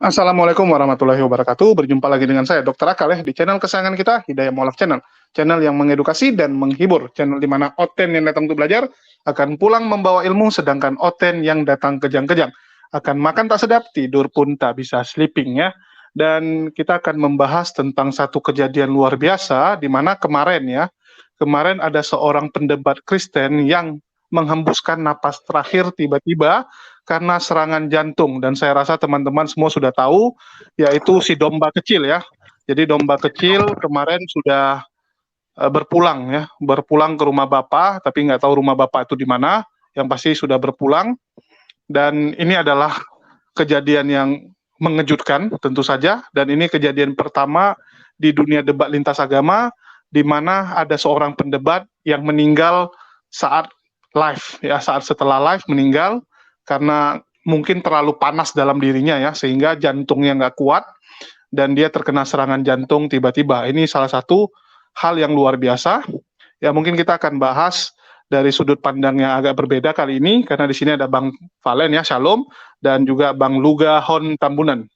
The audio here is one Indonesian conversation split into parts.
Assalamualaikum warahmatullahi wabarakatuh. Berjumpa lagi dengan saya, Dr. Akal ya, di channel kesayangan kita, Hidayah Mualaf Channel. Channel yang mengedukasi dan menghibur. Channel di mana Oten yang datang untuk belajar akan pulang membawa ilmu, sedangkan Oten yang datang kejang-kejang akan makan tak sedap, tidur pun tak bisa sleeping ya. Dan kita akan membahas tentang satu kejadian luar biasa, di mana kemarin ada seorang pendebat Kristen yang menghembuskan napas terakhir tiba-tiba karena serangan jantung, dan saya rasa teman-teman semua sudah tahu, yaitu si domba kecil ya. Jadi domba kecil kemarin sudah berpulang ke rumah bapak, tapi nggak tahu rumah bapak itu di mana. Yang pasti sudah berpulang, dan ini adalah kejadian yang mengejutkan tentu saja, dan ini kejadian pertama di dunia debat lintas agama, di mana ada seorang pendebat yang meninggal saat live ya, saat setelah live meninggal karena mungkin terlalu panas dalam dirinya ya, sehingga jantungnya nggak kuat dan dia terkena serangan jantung tiba-tiba. Ini salah satu hal yang luar biasa. Ya mungkin kita akan bahas dari sudut pandang yang agak berbeda kali ini, karena di sini ada Bang Valen ya, Shalom, dan juga Bang Luga Hon Tambunan.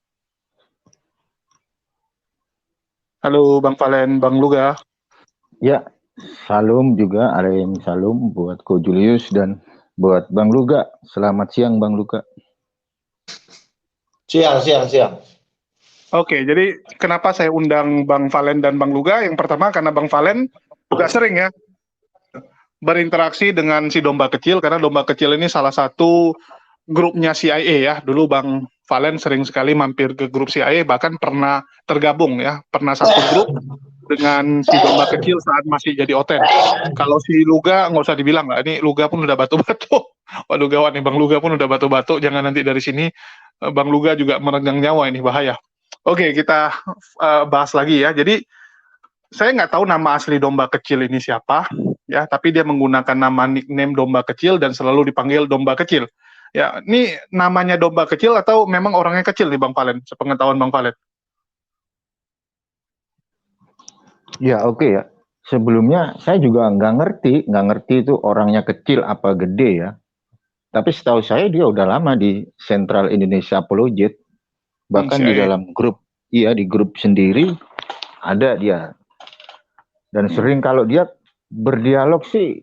Halo Bang Valen, Bang Luga. Ya, salam juga, alaikum salam buat Ko Julius dan buat Bang Luga. Selamat siang Bang Luga. Siang. Oke, jadi kenapa saya undang Bang Valen dan Bang Luga? Yang pertama karena Bang Valen juga sering ya berinteraksi dengan si domba kecil, karena domba kecil ini salah satu grupnya CIA ya. Dulu Bang Valen sering sekali mampir ke grup CIA, bahkan pernah tergabung ya, pernah satu grup dengan si domba kecil saat masih jadi Oten. Kalau si Luga nggak usah dibilang lah, ini Luga pun udah batu-batu. Waduh gawat nih, Bang Luga pun udah batu-batu, jangan nanti dari sini Bang Luga juga meregang nyawa, ini bahaya. Oke, kita bahas lagi ya. Jadi saya nggak tahu nama asli domba kecil ini siapa ya, tapi dia menggunakan nama nickname domba kecil dan selalu dipanggil domba kecil. Ya, ini namanya domba kecil atau memang orangnya kecil nih Bang Valen, sepengetahuan Bang Valen? Ya oke ya. Sebelumnya saya juga nggak ngerti itu orangnya kecil apa gede ya. Tapi setahu saya dia udah lama di Central Indonesia Apologet. Bahkan di dalam grup, di grup sendiri ada dia. Dan sering kalau dia berdialog sih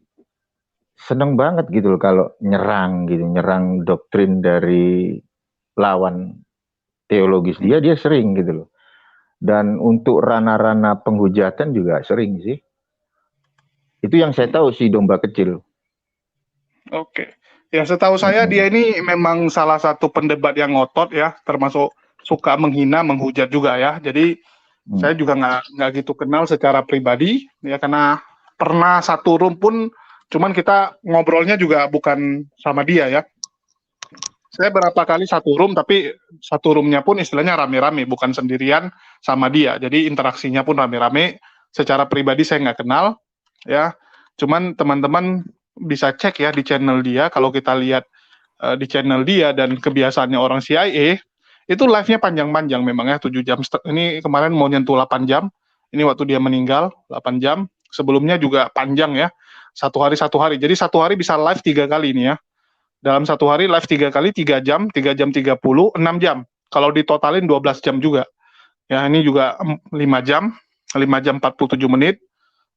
seneng banget gitu loh kalau nyerang doktrin dari lawan teologis dia sering gitu loh. Dan untuk ranah-ranah penghujatan juga sering sih. Itu yang saya tahu sih domba kecil. Oke. Ya setahu saya dia ini memang salah satu pendebat yang ngotot ya, termasuk suka menghina, menghujat juga ya. Jadi saya juga nggak gitu kenal secara pribadi ya, karena pernah satu room pun, cuman kita ngobrolnya juga bukan sama dia ya. Saya berapa kali satu room, tapi satu roomnya pun istilahnya rame-rame, bukan sendirian sama dia. Jadi interaksinya pun rame-rame. Secara pribadi saya nggak kenal ya. Cuman teman-teman bisa cek ya di channel dia. Kalau kita lihat di channel dia dan kebiasaannya orang CIA, itu live-nya panjang-panjang memang ya, 7 jam. Ini kemarin mau nyentuh 8 jam. Ini waktu dia meninggal, 8 jam. Sebelumnya juga panjang ya, satu hari. Jadi satu hari bisa live 3 kali ini ya. Dalam satu hari live 3 kali, 3 jam 30, 6 jam. Kalau ditotalin 12 jam juga. Ya, ini juga 5 jam 47 menit.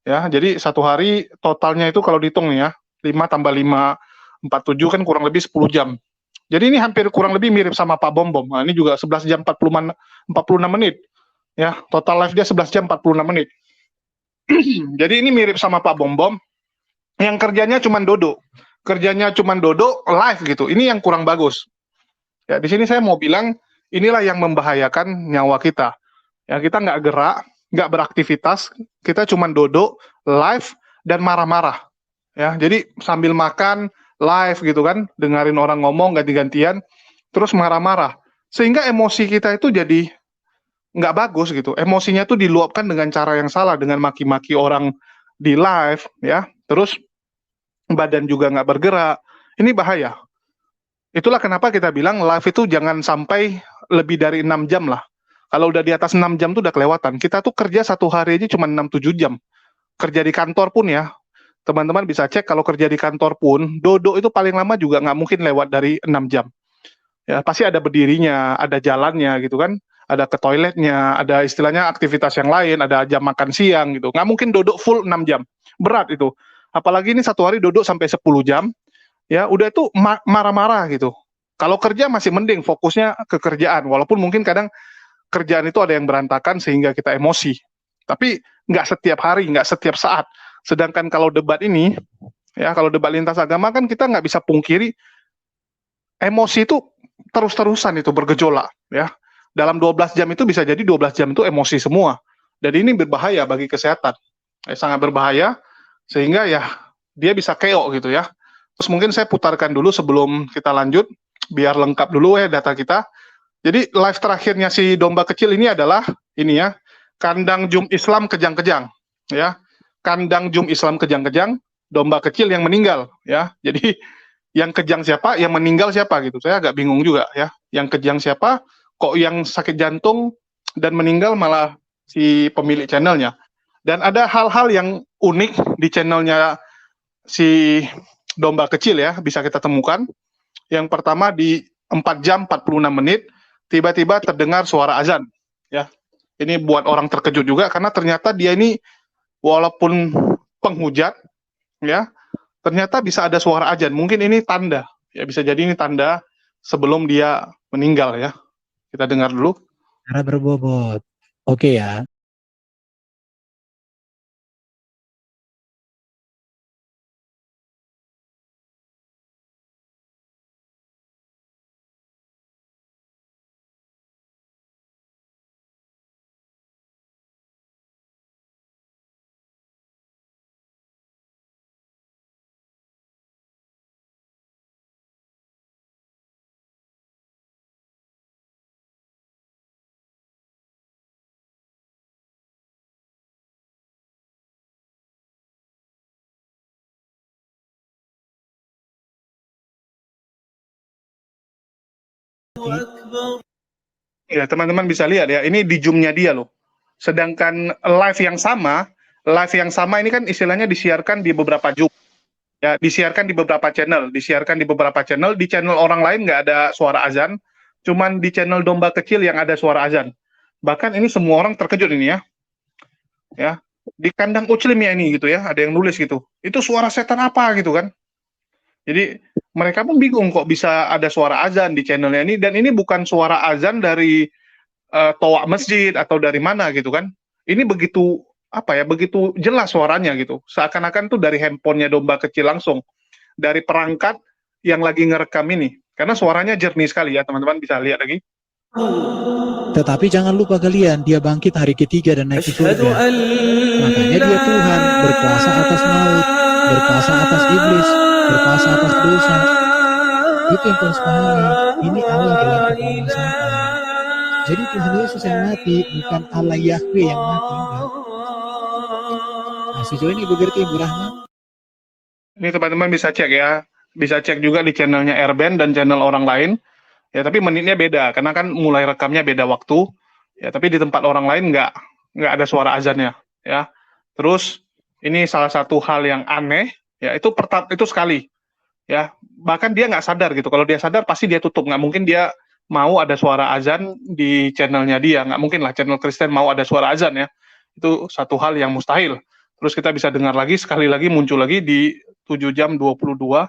Ya, jadi satu hari totalnya itu kalau dihitung nih ya, 5 tambah 5, 47 kan kurang lebih 10 jam. Jadi ini hampir kurang lebih mirip sama Pak Bom Bom. Nah, ini juga 11 jam 46 menit. Ya, total live dia 11 jam 46 menit. Jadi ini mirip sama Pak Bom Bom yang kerjanya cuma duduk live gitu. Ini yang kurang bagus. Ya, di sini saya mau bilang inilah yang membahayakan nyawa kita. Ya, kita nggak gerak, nggak beraktivitas, kita cuma duduk live dan marah-marah. Ya, jadi sambil makan live gitu kan, dengerin orang ngomong ganti-gantian, terus marah-marah, sehingga emosi kita itu jadi nggak bagus gitu. Emosinya tuh diluapkan dengan cara yang salah, dengan maki-maki orang di live ya, terus badan juga nggak bergerak. Ini bahaya. Itulah kenapa kita bilang live itu jangan sampai lebih dari 6 jam lah. Kalau udah di atas 6 jam tuh udah kelewatan. Kita tuh kerja satu hari aja cuma 6-7 jam. Kerja di kantor pun ya, teman-teman bisa cek, kalau kerja di kantor pun, duduk itu paling lama juga nggak mungkin lewat dari 6 jam. Ya, pasti ada berdirinya, ada jalannya gitu kan, ada ke toiletnya, ada istilahnya aktivitas yang lain, ada jam makan siang gitu. Nggak mungkin duduk full 6 jam. Berat itu. Apalagi ini satu hari duduk sampai 10 jam, ya udah itu marah-marah gitu. Kalau kerja masih mending, fokusnya ke kerjaan. Walaupun mungkin kadang kerjaan itu ada yang berantakan sehingga kita emosi. Tapi nggak setiap hari, nggak setiap saat. Sedangkan kalau debat ini, ya kalau debat lintas agama kan kita nggak bisa pungkiri emosi itu terus-terusan itu bergejolak ya. Dalam 12 jam itu bisa jadi 12 jam itu emosi semua. Dan ini berbahaya bagi kesehatan. Sangat berbahaya sehingga ya dia bisa keok gitu ya. Terus mungkin saya putarkan dulu sebelum kita lanjut biar lengkap dulu ya data kita. Jadi live terakhirnya si domba kecil ini adalah ini ya, kandang jum Islam kejang-kejang ya. Kandang jum Islam kejang-kejang, domba kecil yang meninggal ya. Jadi yang kejang siapa, yang meninggal siapa gitu. Saya agak bingung juga ya. Yang kejang siapa, kok yang sakit jantung dan meninggal malah si pemilik channelnya. Dan ada hal-hal yang unik di channelnya si domba kecil ya, bisa kita temukan. Yang pertama di 4 jam 46 menit, tiba-tiba terdengar suara azan. Ya, ini buat orang terkejut juga, karena ternyata dia ini walaupun penghujat, ya, ternyata bisa ada suara azan. Mungkin ini tanda, ya bisa jadi ini tanda sebelum dia meninggal ya. Kita dengar dulu. Cara berbobot. Oke ya. Ya, teman-teman bisa lihat ya, ini di zoom-nya dia loh. Sedangkan live yang sama ini kan istilahnya disiarkan di beberapa zoom. Ya, disiarkan di beberapa channel, di channel orang lain nggak ada suara azan, cuman di channel domba kecil yang ada suara azan. Bahkan ini semua orang terkejut ini ya. Ya, di kandang Uclim ya ini gitu ya, ada yang nulis gitu. Itu suara setan apa gitu kan. Jadi mereka pun bingung kok bisa ada suara azan di channelnya ini, dan ini bukan suara azan dari toa masjid atau dari mana gitu kan. Ini begitu apa ya, begitu jelas suaranya gitu. Seakan-akan tuh dari handphonenya domba kecil langsung, dari perangkat yang lagi ngerekam ini. Karena suaranya jernih sekali ya, teman-teman bisa lihat lagi. Tetapi jangan lupa kalian, dia bangkit hari ketiga dan naik ke surga. Makanya dia Tuhan, berkuasa atas maut, berkuasa atas iblis, berkuasa atas dosa. Itu yang harus pahami. Ini Allah dalam kekuasaan. Jadi Tuhan Yesus yang mati, bukan Allah Yahweh yang mati. Nah, sejauh ini begitu Ibu Rahma. Ini teman-teman bisa cek ya, bisa cek juga di channelnya Airben dan channel orang lain. Ya, tapi menitnya beda, karena kan mulai rekamnya beda waktu. Ya, tapi di tempat orang lain nggak ada suara azannya. Ya, terus ini salah satu hal yang aneh. Ya, itu sekali. Ya, bahkan dia nggak sadar gitu. Kalau dia sadar pasti dia tutup. Nggak mungkin dia mau ada suara azan di channelnya dia. Nggak mungkin lah channel Kristen mau ada suara azan ya. Itu satu hal yang mustahil. Terus kita bisa dengar lagi, sekali lagi muncul lagi di 7 jam 22.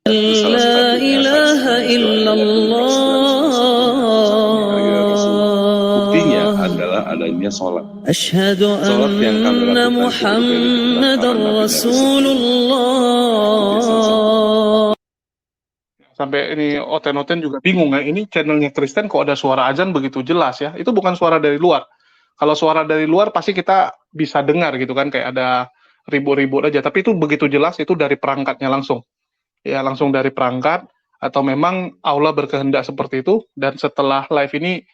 La ilaha illallah. Buktinya adalah adanya sholat. Asyhadu anna Muhammadar Rasulullah. Sampai ini Oten-Oten juga bingung ya, ini channelnya Kristen kok ada suara azan begitu jelas ya. Itu bukan suara dari luar. Kalau suara dari luar pasti kita bisa dengar gitu kan, kayak ada ribut-ribut aja. Tapi itu begitu jelas, itu dari perangkatnya langsung. Ya, langsung dari perangkat, atau memang Allah berkehendak seperti itu. Dan setelah live ini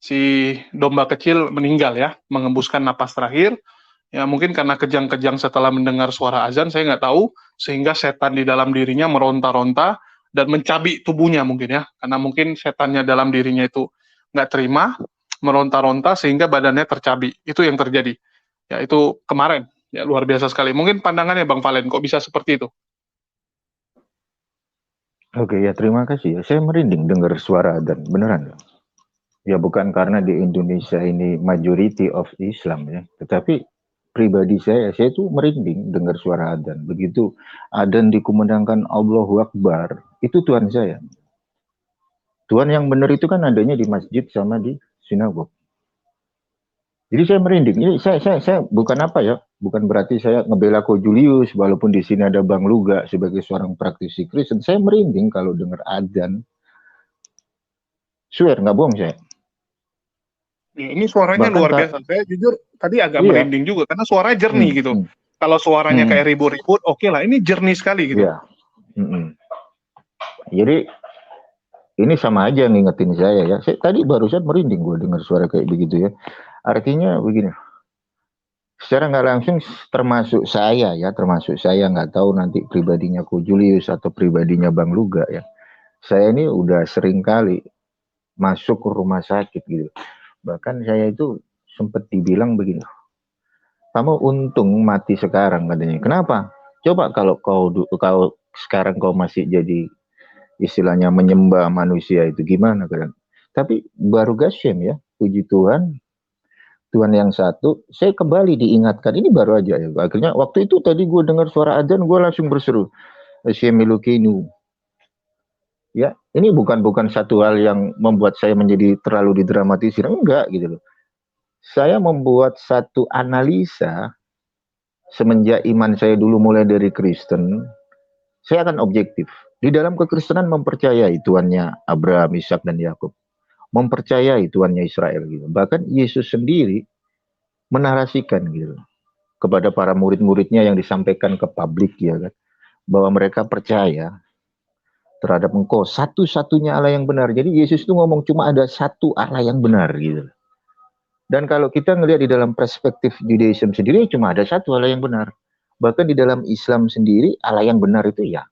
si domba kecil meninggal ya, mengembuskan napas terakhir. Ya, mungkin karena kejang-kejang setelah mendengar suara azan, saya nggak tahu, sehingga setan di dalam dirinya meronta-ronta dan mencabik tubuhnya mungkin ya, karena mungkin setannya dalam dirinya itu nggak terima, meronta-ronta sehingga badannya tercabik. Itu yang terjadi. Ya itu kemarin, ya luar biasa sekali. Mungkin pandangannya Bang Valen, kok bisa seperti itu? Oke ya, terima kasih ya. Saya merinding dengar suara adzan, beneran. Ya bukan karena di Indonesia ini majority of Islam ya, tetapi pribadi saya tuh merinding dengar suara adzan. Begitu adzan dikumandangkan Allahu Akbar, itu Tuhan saya. Tuhan yang benar itu kan adanya di masjid sama di sinagog. Jadi saya merinding. Ini saya bukan apa ya, bukan berarti saya ngebela Ko Julius, walaupun di sini ada Bang Luga sebagai seorang praktisi Kristen. Saya merinding kalau dengar adzan. Swear, nggak bohong saya. Ya, ini suaranya Bahkan luar biasa. Saya jujur tadi agak iya. merinding juga karena suaranya jernih gitu. Kalau suaranya kayak ribut-ribut, oke lah. Ini jernih sekali gitu. Iya. Jadi ini sama aja ngingetin saya ya. Saya tadi barusan merinding gue dengar suara kayak begitu ya. Artinya begini. Secara nggak langsung termasuk saya nggak tahu nanti pribadinya Ko Julius atau pribadinya Bang Luga ya. Saya ini udah sering kali masuk ke rumah sakit gitu. Bahkan saya itu sempat dibilang begini, kamu untung mati sekarang katanya. Kenapa? Coba kalau kau sekarang kau masih jadi istilahnya menyembah manusia itu gimana kan? Tapi baru gasyem ya, puji Tuhan, Tuhan yang satu. Saya kembali diingatkan, ini baru aja ya. Akhirnya waktu itu tadi gue dengar suara adzan, gue langsung berseru, Asyamilukinu. Ya, ini bukan satu hal yang membuat saya menjadi terlalu didramatisir, enggak gitu loh. Saya membuat satu analisa semenjak iman saya dulu mulai dari Kristen, saya akan objektif. Di dalam kekristenan mempercayai Tuhannya Abraham, Ishak dan Yakub, mempercayai Tuhannya Israel gitu. Bahkan Yesus sendiri menarasikan gitu kepada para murid-muridnya yang disampaikan ke publik ya kan, bahwa mereka percaya terhadap engkau satu-satunya Allah yang benar. Jadi Yesus itu ngomong cuma ada satu Allah yang benar gitu. Dan kalau kita ngelihat di dalam perspektif Judaism sendiri cuma ada satu Allah yang benar. Bahkan di dalam Islam sendiri Allah yang benar itu ya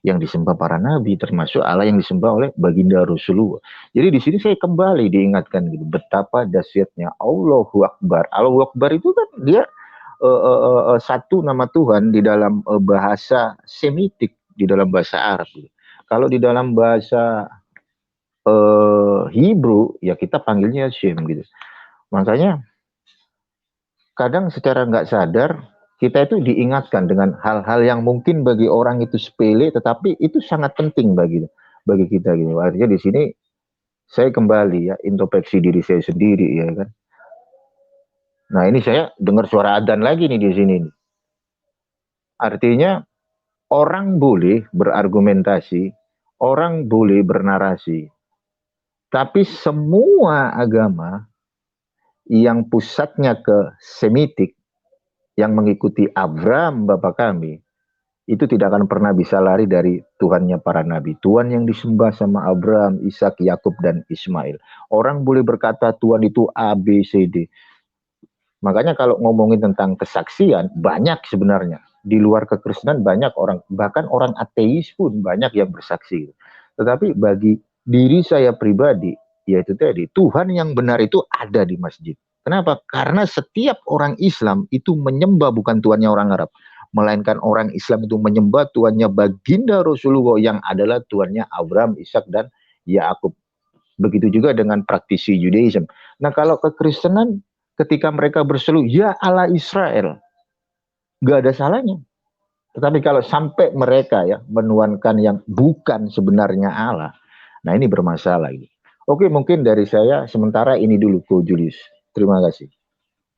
yang disembah para nabi, termasuk Allah yang disembah oleh baginda Rasulullah. Jadi di sini saya kembali diingatkan gitu betapa dahsyatnya Allahu Akbar. Allahu Akbar itu kan dia satu nama Tuhan di dalam bahasa Semitik, di dalam bahasa Arab gitu. Kalau di dalam bahasa Hebrew ya kita panggilnya Shem gitu. Makanya kadang secara nggak sadar kita itu diingatkan dengan hal-hal yang mungkin bagi orang itu sepele, tetapi itu sangat penting bagi kita gitu. Artinya di sini saya kembali ya introspeksi diri saya sendiri ya kan. Nah ini saya dengar suara adzan lagi nih di sini. Artinya orang boleh berargumentasi, orang boleh bernarasi, tapi semua agama yang pusatnya ke Semitik, yang mengikuti Abraham Bapa kami, itu tidak akan pernah bisa lari dari Tuhannya para nabi. Tuhan yang disembah sama Abraham, Ishak, Yakub, dan Ismail. Orang boleh berkata Tuhan itu A, B, C, D. Makanya kalau ngomongin tentang kesaksian, banyak sebenarnya. Di luar kekristenan banyak orang, bahkan orang ateis pun banyak yang bersaksi. Tetapi bagi diri saya pribadi, yaitu tadi, Tuhan yang benar itu ada di masjid. Kenapa? Karena setiap orang Islam itu menyembah bukan Tuhannya orang Arab, melainkan orang Islam itu menyembah Tuhannya baginda Rasulullah yang adalah Tuhannya Abraham, Ishak, dan Yakub. Begitu juga dengan praktisi Judaism. Nah kalau kekristenan, ketika mereka berseru, ya Allah Israel, gak ada salahnya. Tetapi kalau sampai mereka ya menuankan yang bukan sebenarnya Allah, nah ini bermasalah. Oke, mungkin dari saya sementara ini dulu Ko Julius. Terima kasih.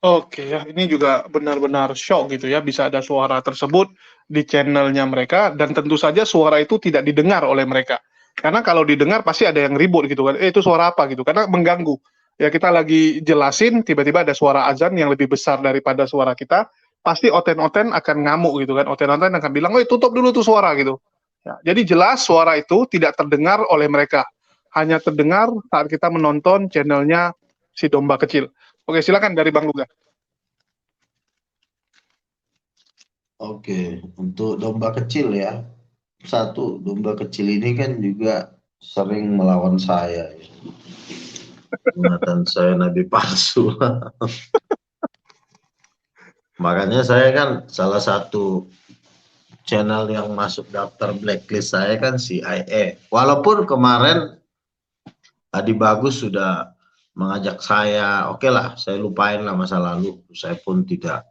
Oke ya, ini juga benar-benar shock gitu ya, bisa ada suara tersebut di channelnya mereka, dan tentu saja suara itu tidak didengar oleh mereka. Karena kalau didengar pasti ada yang ribut gitu kan, itu suara apa gitu, karena mengganggu. Ya kita lagi jelasin, tiba-tiba ada suara azan yang lebih besar daripada suara kita, pasti oten-oten akan ngamuk gitu kan, oten-oten akan bilang, oh tutup dulu tuh suara gitu. Ya, jadi jelas suara itu tidak terdengar oleh mereka, hanya terdengar saat kita menonton channelnya si domba kecil. Oke, silakan dari Bang Luga. Oke, untuk domba kecil ya. Satu, domba kecil ini kan juga sering melawan saya. Ingatan saya nabi palsu. Makanya saya kan salah satu channel yang masuk daftar blacklist saya kan CIA. Walaupun kemarin Adi Bagus sudah mengajak saya, oke lah, saya lupain lah masa lalu. Saya pun tidak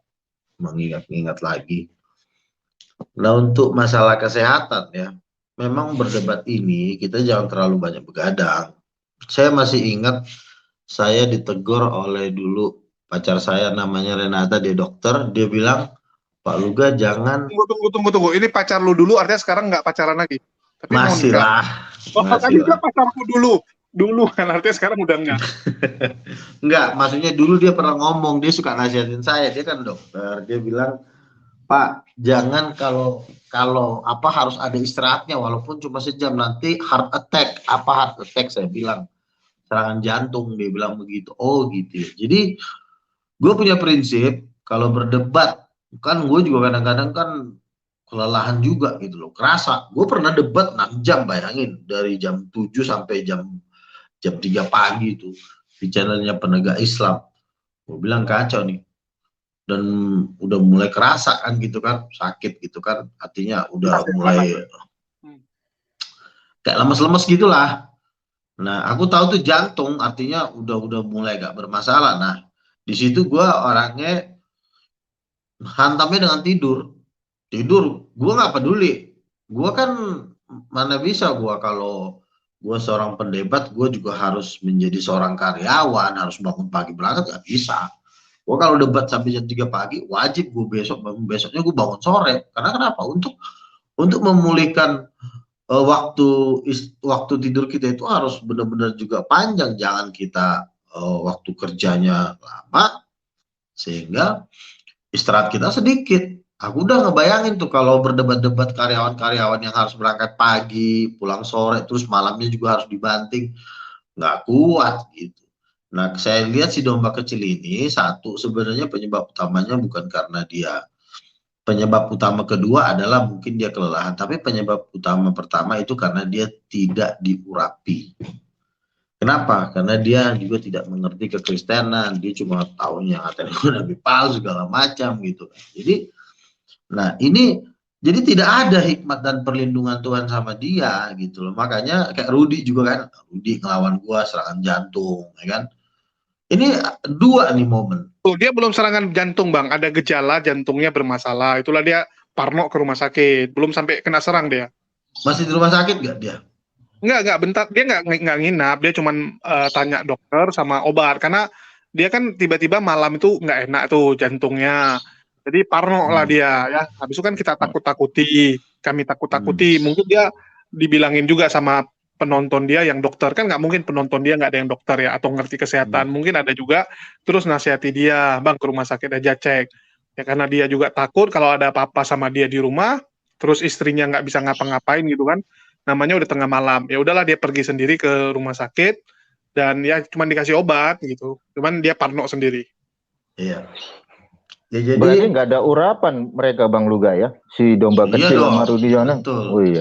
mengingat-ingat lagi. Nah, untuk masalah kesehatan ya, memang berdebat ini kita jangan terlalu banyak begadang. Saya masih ingat saya ditegur oleh dulu pacar saya namanya Renata, dia dokter, dia bilang, Pak Luga jangan. Tunggu. Ini pacar lu dulu, artinya sekarang nggak pacaran lagi? Tapi Masih lah. Oh, tadi dia pacarku dulu kan, artinya sekarang udah enggak. Enggak, maksudnya dulu dia pernah ngomong, dia suka nasihatin saya, dia kan dokter, dia bilang, Pak, jangan kalau apa harus ada istirahatnya walaupun cuma sejam, nanti heart attack. Apa heart attack? Saya bilang serangan jantung, dia bilang begitu. Oh gitu ya. Jadi gue punya prinsip kalau berdebat, kan gue juga kadang-kadang kan kelelahan juga gitu loh, kerasa. Gue pernah debat 6 jam, bayangin, dari jam 7 sampai jam 3 pagi itu di channelnya Penegak Islam. Gue bilang kacau nih. Dan udah mulai kerasa kan gitu kan, sakit gitu kan, artinya udah mulai kayak lemes-lemes gitulah. Nah, aku tahu tuh jantung, artinya udah mulai gak bermasalah. Nah, di situ gue orangnya hantamnya dengan tidur, gue nggak peduli. Gue kan mana bisa gue kalau gue seorang pendebat, gue juga harus menjadi seorang karyawan, harus bangun pagi berangkat, gak bisa. Gue kalau debat sampai jam 3 pagi, wajib gue besoknya gue bangun sore. Karena kenapa? Untuk memulihkan waktu tidur kita itu harus benar-benar juga panjang. Jangan kita waktu kerjanya lama sehingga istirahat kita sedikit. Aku udah ngebayangin tuh kalau berdebat-debat karyawan-karyawan yang harus berangkat pagi, pulang sore, terus malamnya juga harus dibanting, nggak kuat gitu. Nah, saya lihat si domba kecil ini, satu sebenarnya penyebab utamanya bukan karena dia. Penyebab utama kedua adalah mungkin dia kelelahan, tapi penyebab utama pertama itu karena dia tidak diurapi. Kenapa? Karena dia juga tidak mengerti kekristenan, dia cuma tahunya ngatain Nabi palsu segala macam gitu. Jadi, nah ini jadi tidak ada hikmat dan perlindungan Tuhan sama dia gitu loh. Makanya kayak Rudy juga kan, Rudy ngelawan gua serangan jantung, ya kan? Ini dua nih momen. Dia belum serangan jantung, Bang. Ada gejala jantungnya bermasalah. Itulah dia parno ke rumah sakit. Belum sampai kena serang dia. Masih di rumah sakit nggak dia? Enggak, bentar. Dia nggak nginap. Dia cuma tanya dokter sama obat. Karena dia kan tiba-tiba malam itu nggak enak tuh jantungnya. Jadi parno lah dia. Ya. Habis itu kan kita takut-takuti. Kami takut-takuti. Mungkin dia dibilangin juga sama penonton dia yang dokter, kan nggak mungkin penonton dia nggak ada yang dokter ya atau ngerti kesehatan, mungkin ada juga, terus nasihati dia, Bang ke rumah sakit aja cek ya, karena dia juga takut kalau ada apa-apa sama dia di rumah, terus istrinya nggak bisa ngapa-ngapain gitu kan, namanya udah tengah malam, ya udahlah dia pergi sendiri ke rumah sakit dan ya cuma dikasih obat gitu, cuman dia parno sendiri. Iya. Ya, jadi berarti nggak ada urapan mereka Bang Luga ya, si domba kecil sama Rudy Yonan. Oh iya,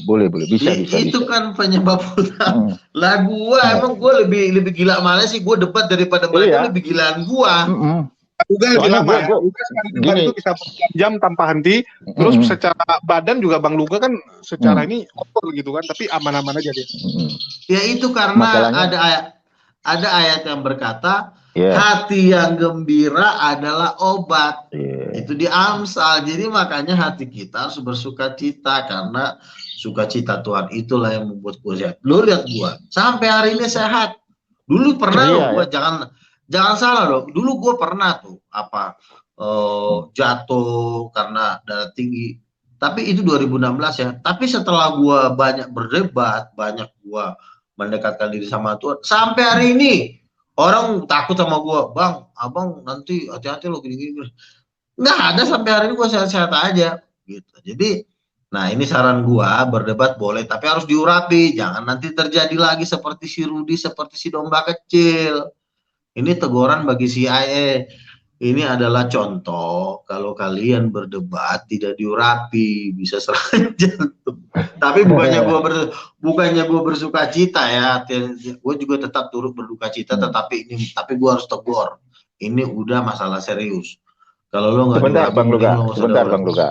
boleh bisa. Itu kan penyebab utama. Lah gua emang gua lebih gila mana sih, gua debat daripada mereka, lebih gilaan gua. Juga lebih lama ya. Debat itu bisa jam tanpa henti. Terus secara badan juga Bang Luga kan secara ini kotor gitu kan, tapi aman-aman aja dia. Ya itu karena ada ayat yang berkata hati yang gembira adalah obat. Itu di Amsal. Jadi makanya hati kita harus bersuka cita, karena sukacita Tuhan itulah yang membuat gue sehat. Lu lihat gue sampai hari ini sehat. Dulu pernah gue jangan salah dong. Dulu gue pernah tuh jatuh karena darah tinggi. Tapi itu 2016 ya. Tapi setelah gue banyak berdebat, banyak gue mendekatkan diri sama Tuhan, sampai hari ini orang takut sama gue, Bang, abang nanti hati-hati lo gini-gini. Nggak ada, sampai hari ini gue sehat-sehat aja gitu. Jadi nah ini saran gue, berdebat boleh tapi harus diurapi, jangan nanti terjadi lagi seperti si Rudy, seperti si domba kecil. Ini teguran bagi CIA. Ini adalah contoh kalau kalian berdebat tidak diurapi bisa serangan jantung. Tapi bukannya gue bersuka cita ya, gue juga tetap turut berduka cita, tapi gue harus tegur. Ini udah masalah serius. Kalau lo nggak Sebentar diurapi, Bang mending Luga, lo nggak usah sebentar diurapi. Bang Luga.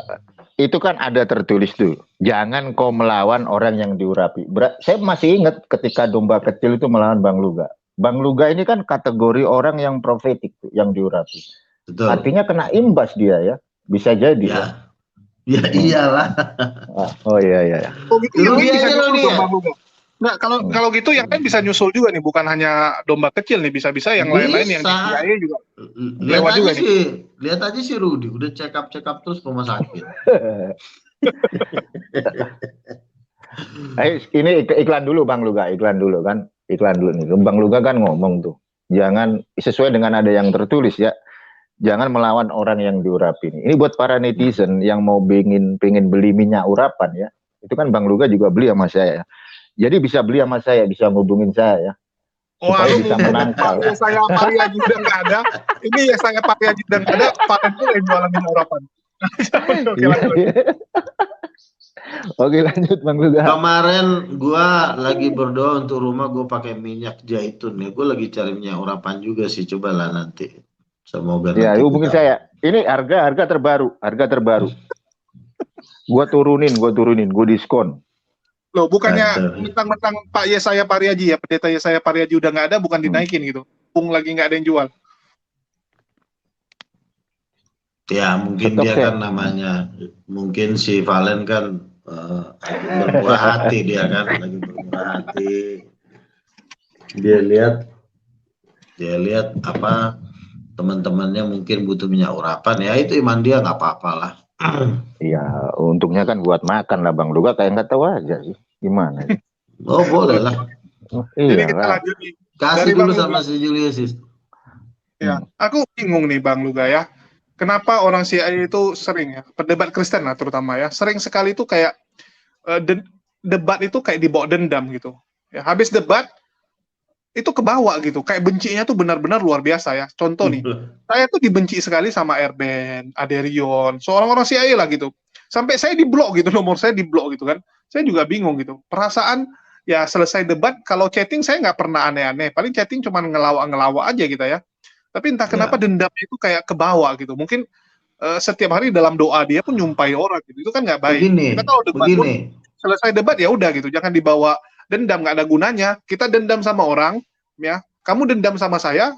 Itu kan ada tertulis tuh, jangan kau melawan orang yang diurapi. Saya masih ingat ketika domba kecil itu melawan Bang Luga. Bang Luga ini kan kategori orang yang profetik tuh, yang diurapi. Betul. Artinya kena imbas dia ya, bisa jadi ya. Ya iyalah. Oh iya. Oh gitu, yang Rugi lain bisa aja lo nyusul nih dong ya. Bang Luga. Nah, kalau gitu yang lain bisa nyusul juga nih, bukan hanya domba kecil nih, bisa-bisa yang lain-lain yang di Bisa. CIA juga Lihat lewat aja juga nih. sih, lihat aja si Rudy udah check up terus ke rumah sakit. Ini iklan dulu Bang Luga, iklan dulu nih. Bang Luga kan ngomong tuh, jangan sesuai dengan ada yang tertulis ya, jangan melawan orang yang diurapi. Ini buat para netizen yang mau pengen beli minyak urapan ya, itu kan Bang Luga juga beli sama saya. Jadi bisa beli sama saya, bisa ngubungin saya ya. Supaya bisa menangkal. Ya saya Pariaji udah nggak ada. Ini ya saya Pariaji udah nggak ada. Pak itu yang jualan minyak urapan. Oke lanjut Bang Luga. Kemarin gua lagi berdoa untuk rumah gua pakai minyak zaitun ya. Gua lagi cari minyak urapan juga sih. Cobalah nanti. Semoga ya nanti hubungin saya. Ini harga terbaru. Gua turunin, gua diskon. Loh, bukannya mentang-mentang Pak Yesaya Pariaji ya, pendeta Yesaya Pariaji udah nggak ada, bukan dinaikin gitu. Pung lagi nggak ada yang jual. Ya mungkin dia kan namanya, mungkin si Valen kan bermurah hati dia kan, lagi bermurah hati. Dia lihat apa teman-temannya mungkin butuh minyak urapan ya, itu iman dia, nggak apa-apa lah. Iya, untungnya kan buat makan lah Bang Luga, kayak nggak tahu aja sih gimana. Oh boleh lah. Jadi kita lanjut nih. Kasih dulu sama si Julius. Ya, aku bingung nih Bang Luga ya. Kenapa orang CIA itu sering ya, pendebat Kristen lah terutama ya, sering sekali itu kayak debat itu kayak dibawa dendam gitu. Ya, habis debat itu kebawa gitu, kayak bencinya tuh benar-benar luar biasa ya. Contoh nih, saya tuh dibenci sekali sama Erben, Aderion, seorang-orang CIA lah gitu. Sampai saya diblok gitu, nomor saya diblok gitu kan. Saya juga bingung gitu. Perasaan ya selesai debat, kalau chatting saya nggak pernah aneh-aneh. Paling chatting cuma ngelawak-ngelawak aja gitu ya. Tapi entah kenapa dendamnya itu kayak kebawa gitu. Mungkin setiap hari dalam doa dia pun nyumpai orang gitu. Itu kan nggak baik. Kita tahu debat pun selesai debat ya udah gitu. Jangan dibawa dendam, nggak ada gunanya. Kita dendam sama orang, ya. Kamu dendam sama saya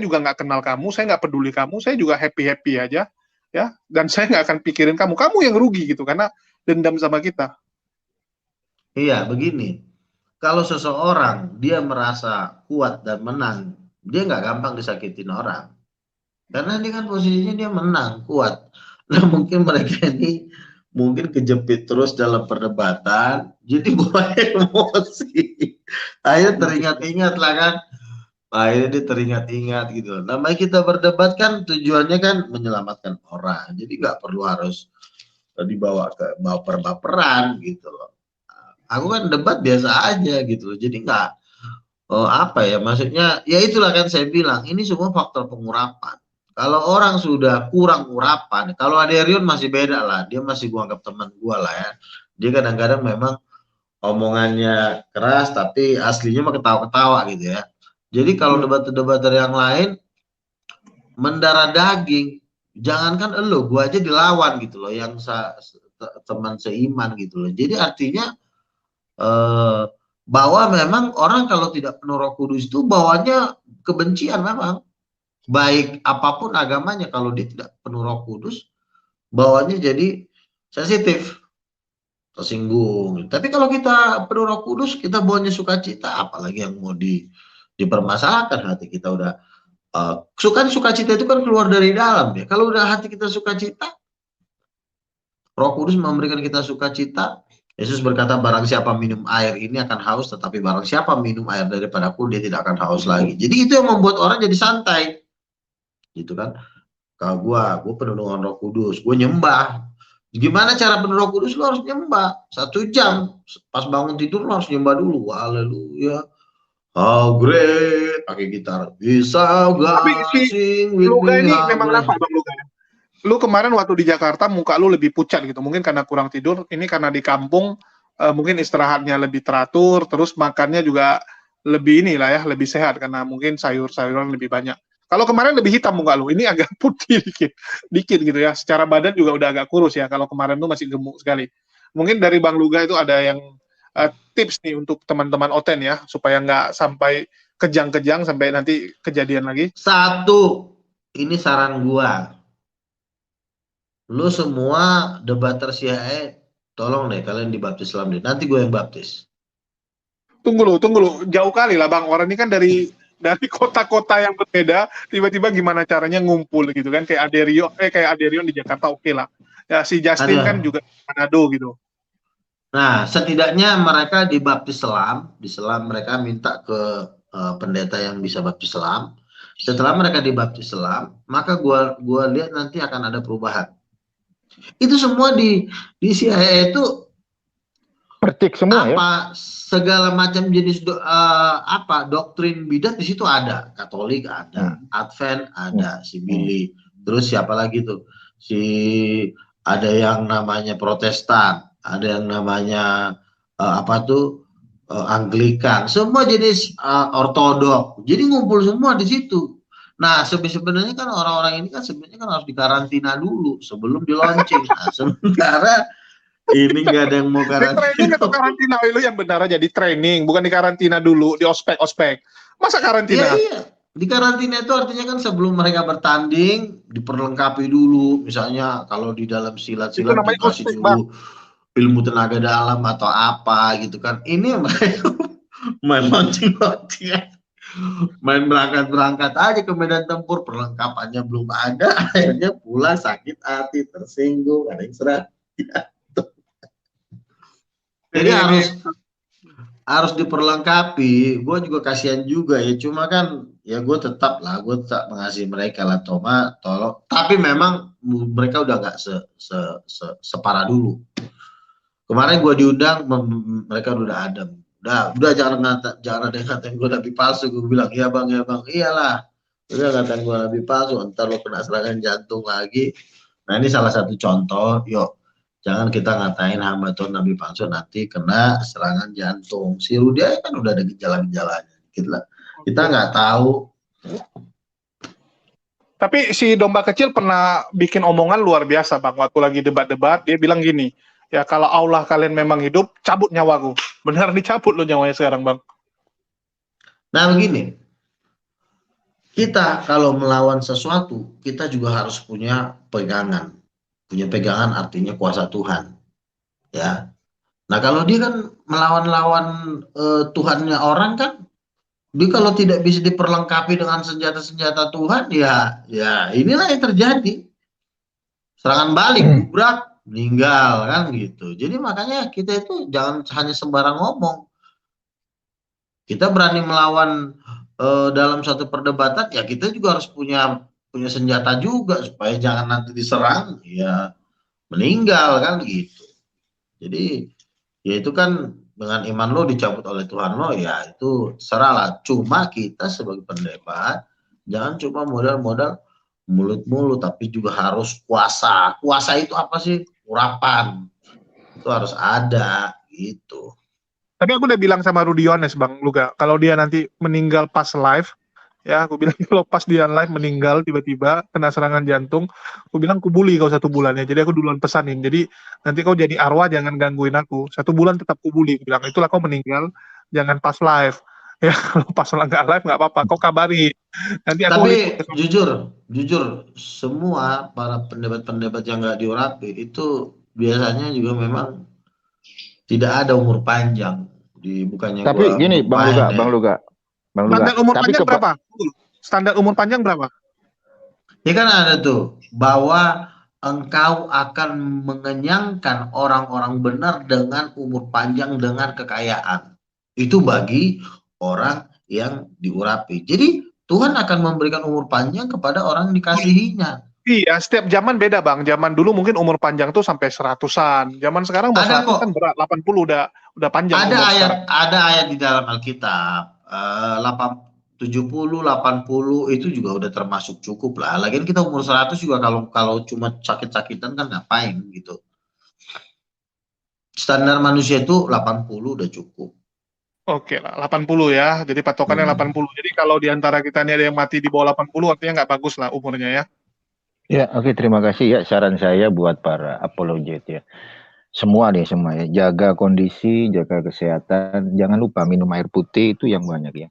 juga nggak kenal kamu, saya nggak peduli kamu, saya juga happy aja, ya. Dan saya nggak akan pikirin kamu yang rugi gitu karena dendam sama kita. Iya, begini. Kalau seseorang dia merasa kuat dan menang, dia nggak gampang disakitin orang. Karena dia kan posisinya dia menang, kuat. Nah mungkin mereka ini mungkin kejepit terus dalam perdebatan, jadi bawa emosi. Akhirnya teringat-ingat lah kan. Akhirnya dia teringat-ingat gitu. Namanya kita berdebat kan tujuannya kan menyelamatkan orang. Jadi nggak perlu harus dibawa ke baper-baperan gitu loh. Aku kan debat biasa aja gitu loh. Jadi nggak apa ya, maksudnya ya itulah kan saya bilang ini semua faktor pengurapan. Kalau orang sudah kurang urapan, kalau Aderion masih beda lah, dia masih gua anggap teman gua lah ya. Dia kadang-kadang memang omongannya keras tapi aslinya mah ketawa-ketawa gitu ya. Jadi kalau debat-debater yang lain mendarah daging, jangankan elo, gua aja dilawan gitu loh, yang teman seiman gitu loh. Jadi artinya bahwa memang orang kalau tidak penuh Roh Kudus itu bawanya kebencian memang. Baik apapun agamanya, kalau dia tidak penuh Roh Kudus, bawanya jadi sensitif, tersinggung. Tapi kalau kita penuh Roh Kudus, kita bawanya sukacita, apalagi yang mau dipermasalahkan. Hati kita udah sukacita itu kan keluar dari dalam ya. Kalau udah hati kita sukacita, Roh Kudus memberikan kita sukacita. Yesus berkata, barang siapa minum air ini akan haus, tetapi barang siapa minum air daripadaku, dia tidak akan haus lagi. Jadi itu yang membuat orang jadi santai. Gitu kan. Kalau gue penuh dengan Roh Kudus, gue nyembah. Gimana cara penuh Roh Kudus? Lu harus nyembah 1 jam. Pas bangun tidur lu harus nyembah dulu. Haleluya. How great. Pakai gitar. Bisa gak sing with Luga me. ini memang apa Bang Luga? Lu kemarin waktu di Jakarta muka lu lebih pucat gitu. Mungkin karena kurang tidur. Ini karena di kampung mungkin istirahatnya lebih teratur. Terus makannya juga lebih inilah ya, lebih sehat karena mungkin sayur-sayuran lebih banyak. Kalau kemarin lebih hitam muka lu, ini agak putih dikit gitu ya. Secara badan juga udah agak kurus ya. Kalau kemarin lu masih gemuk sekali. Mungkin dari Bang Luga itu ada yang tips nih untuk teman-teman Oten ya, supaya nggak sampai kejang-kejang sampai nanti kejadian lagi. Satu, ini saran gua. Lu semua debater CIA, tolong deh kalian dibaptis Islam deh. Nanti gue yang baptis. Tunggu lu, jauh kali lah Bang. Orang ini kan dari kota-kota yang berbeda, tiba-tiba gimana caranya ngumpul gitu kan, kayak Aderion di Jakarta, oke lah. Ya si Justin kan juga di Manado gitu. Nah, setidaknya mereka dibaptis Islam, di Islam mereka minta ke pendeta yang bisa baptis Islam. Setelah mereka dibaptis Islam, maka gua lihat nanti akan ada perubahan. Itu semua di CIA itu Pertik semua ya. Segala macam jenis doktrin bidat di situ ada. Katolik ada, Advent ada, si Billy. Terus siapa lagi tuh? Ada yang namanya Protestan, ada yang namanya Anglikan. Semua jenis ortodok. Jadi ngumpul semua di situ. Nah, sebenarnya kan orang-orang ini kan sebenarnya kan harus dikarantina dulu sebelum di-launching. Nah, sementara ini nggak ada yang mau karantina. Training atau karantina lu yang benar aja di training, bukan di karantina dulu, di ospek. Masa karantina? Iya. Di karantina itu artinya kan sebelum mereka bertanding diperlengkapi dulu. Misalnya kalau di dalam silat-silat dikasih dulu ilmu tenaga dalam atau apa gitu kan. Ini mereka main mancing-mancing. Main berangkat-berangkat aja ke medan tempur, perlengkapannya belum ada, akhirnya pulang sakit hati, tersinggung, ada yang serah. Jadi harus diperlengkapi. Gue juga kasihan juga ya. Cuma kan ya gue tetap mengasihi mereka lah, tolong. Tapi memang mereka udah nggak separah dulu. Kemarin gue diundang, mereka udah adem. Udah jangan ada yang ngatain gue nabi palsu. Gue bilang iya bang, iyalah. Udah ngatain gue nabi palsu, ntar lo kena serangan jantung lagi. Nah ini salah satu contoh. Yuk. Jangan kita ngatain hamba Tuhan nabi palsu nanti kena serangan jantung. Si Rudia kan udah ada gejala-gejalanya. Kita nggak tahu. Tapi si domba kecil pernah bikin omongan luar biasa Bang. Waktu lagi debat-debat, dia bilang gini, ya kalau Allah kalian memang hidup, cabut nyawaku. Benar dicabut lo nyawanya sekarang Bang. Nah begini, kita kalau melawan sesuatu, kita juga harus punya pegangan. Punya pegangan artinya kuasa Tuhan, ya. Nah kalau dia kan melawan-lawan Tuhannya orang kan, dia kalau tidak bisa diperlengkapi dengan senjata-senjata Tuhan, ya inilah yang terjadi. Serangan balik, gubrak, meninggal kan gitu. Jadi makanya kita itu jangan hanya sembarang ngomong. Kita berani melawan dalam satu perdebatan, ya kita juga harus punya senjata juga supaya jangan nanti diserang ya meninggal kan gitu. Jadi ya itu kan dengan iman lo dicabut oleh Tuhan lo, ya itu serahlah. Cuma kita sebagai pendebat jangan cuma modal mulut-mulut, tapi juga harus kuasa. Kuasa itu apa sih? Urapan itu harus ada gitu. Tapi aku udah bilang sama Rudiones Bang Luga, kalau dia nanti meninggal pas live, ya aku bilang kalau pas dia live meninggal tiba-tiba kena serangan jantung, aku bilang kubuli kau 1 bulan ya. Jadi aku duluan pesanin, jadi nanti kau jadi arwah jangan gangguin aku, 1 bulan tetap kubuli. Aku bilang itulah kau meninggal jangan pas live ya. Kalau pas nggak live nggak apa-apa, kau kabari nanti aku. Tapi jujur semua para pendebat-pendebat yang nggak diurapi itu biasanya juga memang tidak ada umur panjang. Bukannya tapi gini Bang Luga. Standar umur panjang berapa? Standar umur panjang berapa? Ya kan ada tuh bahwa engkau akan mengenyangkan orang-orang benar dengan umur panjang, dengan kekayaan. Itu bagi orang yang diurapi. Jadi Tuhan akan memberikan umur panjang kepada orang yang dikasihinya. Iya, setiap zaman beda Bang. Zaman dulu mungkin umur panjang tuh sampai 100-an. Zaman sekarang mau 100 kan berat, 80 udah panjang. Ada ayat di dalam Alkitab. 70, 80 itu juga udah termasuk cukup lah. Lagian kita umur 100 juga kalau cuma sakit-sakitan kan ngapain gitu. Standar manusia itu 80 udah cukup. Oke lah, 80 ya. Jadi patokannya 80. Jadi kalau di antara kita ini ada yang mati di bawah 80, artinya nggak bagus lah umurnya ya. Ya, oke, terima kasih ya. Saran saya buat para apologet ya. Semua ya. Jaga kondisi, jaga kesehatan. Jangan lupa minum air putih itu yang banyak ya.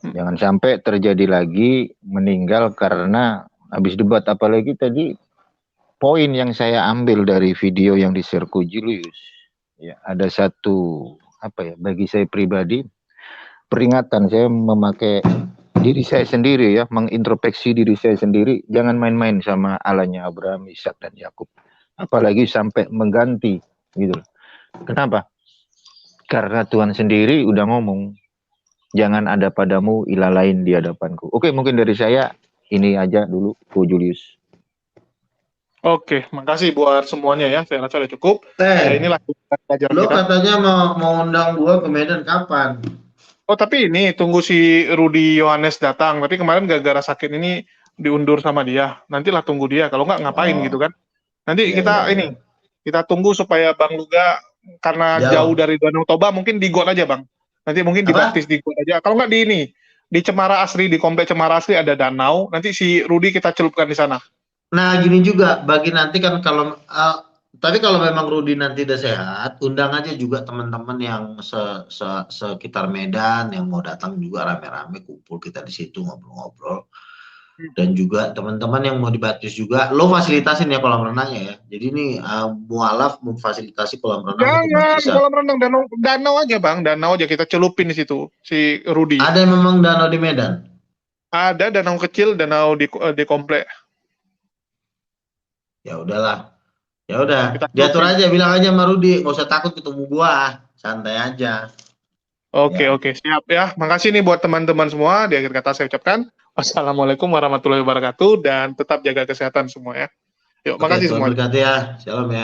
Jangan sampai terjadi lagi meninggal karena habis debat. Apalagi tadi poin yang saya ambil dari video yang di-share Ko Julius. Ya, ada satu bagi saya pribadi peringatan, saya memakai diri saya sendiri ya, mengintrospeksi diri saya sendiri, jangan main-main sama Allahnya Abraham, Ishak dan Yakub, apalagi sampai mengganti gitu. Kenapa? Karena Tuhan sendiri udah ngomong, jangan ada padamu ilah lain di hadapanku. Oke, mungkin dari saya ini aja dulu, Ko Julius. Oke, makasih buat semuanya ya. Saya rasa udah cukup. Ya, inilah pelajaran Lo kita. katanya mau undang gua ke Medan kapan? Oh, tapi ini tunggu si Rudy Yohanes datang. Tapi kemarin gara-gara sakit ini diundur sama dia. Nantilah tunggu dia. Kalau nggak ngapain gitu kan. Nanti kita tunggu supaya Bang Luga, karena jauh dari Danau Toba, mungkin di got aja Bang. Nanti mungkin dibaptis di got aja. Kalau nggak di Cemara Asri, di komplek Cemara Asri ada danau. Nanti si Rudy kita celupkan di sana. Nah, gini juga bagi nanti kan tapi kalau memang Rudy nanti udah sehat, undang aja juga teman-teman yang sekitar Medan yang mau datang juga rame-rame, kumpul kita di situ ngobrol-ngobrol. Dan juga teman-teman yang mau dibaptis juga, lo fasilitasin ya kolam renangnya ya. Jadi ini mualaf memfasilitasi kolam renang. Jangan kolam renang, danau aja Bang, danau aja kita celupin di situ si Rudy. Ada memang danau di Medan? Ada danau kecil, danau di komplek. Ya udahlah. Ya udah, diatur aja, bilang aja sama Rudy, nggak usah takut ketemu gua, santai aja. Oke, siap ya. Makasih nih buat teman-teman semua. Di akhir kata saya ucapkan wassalamualaikum warahmatullahi wabarakatuh dan tetap jaga kesehatan semua ya. Yuk, makasih semua. Berkati ya. Shalom ya.